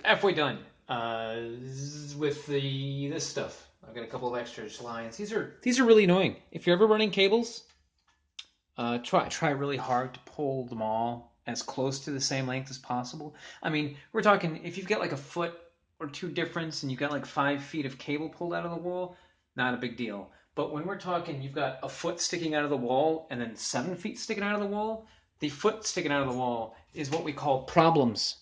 halfway done with this stuff. I've got a couple of extra lines. These are really annoying. If you're ever running cables, try really hard to pull them all as close to the same length as possible. I mean, we're talking if you've got like a foot or two difference and you've got like 5 feet of cable pulled out of the wall, not a big deal. But when we're talking, you've got a foot sticking out of the wall and then 7 feet sticking out of the wall. The foot sticking out of the wall is what we call problems.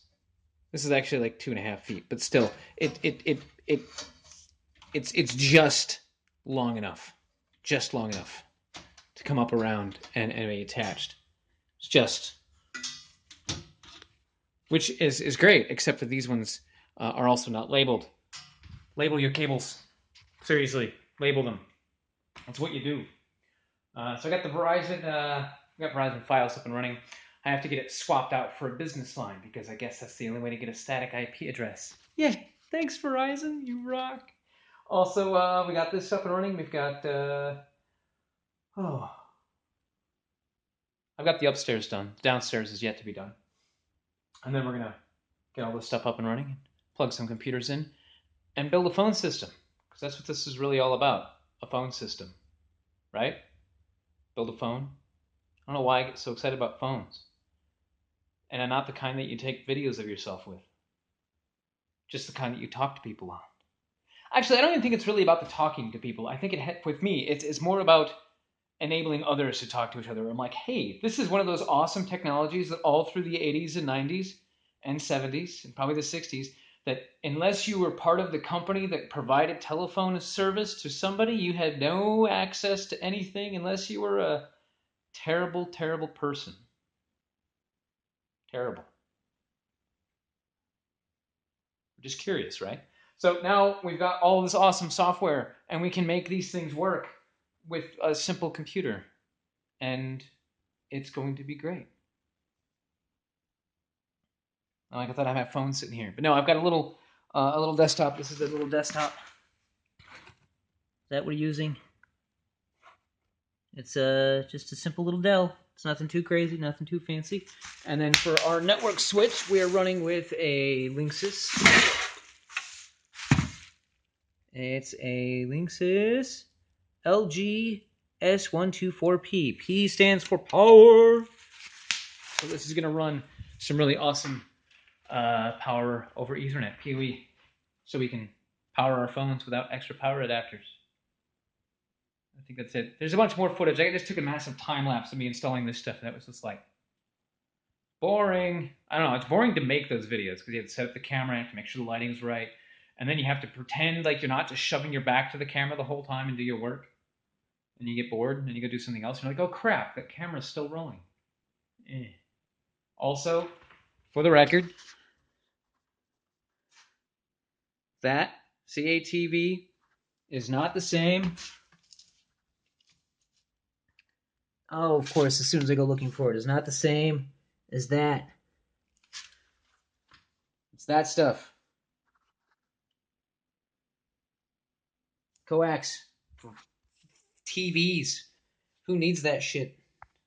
This is actually like 2.5 feet, but still, it it's just long enough to come up around and be attached. It's just, which is great, except for these ones are also not labeled. Label your cables. Seriously, label them. That's what you do. So I got Verizon Fios up and running. I have to get it swapped out for a business line because I guess that's the only way to get a static IP address. Yeah, thanks Verizon, you rock. Also, we got this up and running. We've got oh, I've got the upstairs done. Downstairs is yet to be done. And then we're gonna get all this stuff up and running, and plug some computers in, and build a phone system. Because that's what this is really all about. A phone system. Right? Build a phone. I don't know why I get so excited about phones. And I'm not the kind that you take videos of yourself with. Just the kind that you talk to people on. Actually, I don't even think it's really about the talking to people. I think with me, it's more about enabling others to talk to each other. I'm like, hey, this is one of those awesome technologies that all through the 80s and 90s and 70s and probably the 60s, that unless you were part of the company that provided telephone service to somebody, you had no access to anything unless you were a terrible, terrible person. Terrible. Just curious, right? So now we've got all this awesome software and we can make these things work with a simple computer. And it's going to be great. Like I thought I had my phone sitting here, but no, I've got a little desktop. This is a little desktop. Is that what we're using? It's just a simple little Dell. It's nothing too crazy, nothing too fancy. And then for our network switch, we are running with a Linksys. It's a Linksys LG S124P. P stands for power. So this is going to run some really awesome power over Ethernet, PoE, so we can power our phones without extra power adapters. I think that's it. There's a bunch more footage. I just took a massive time lapse of me installing this stuff. That was just like boring. I don't know. It's boring to make those videos because you have to set up the camera, you have to make sure the lighting's right, and then you have to pretend like you're not just shoving your back to the camera the whole time and do your work. And you get bored and you go do something else. And you're like, oh crap, that camera's still rolling. Also, for the record, that CATV is not the same. Oh, of course, as soon as I go looking for it, it's not the same as that. It's that stuff. Coax for TVs. Who needs that shit?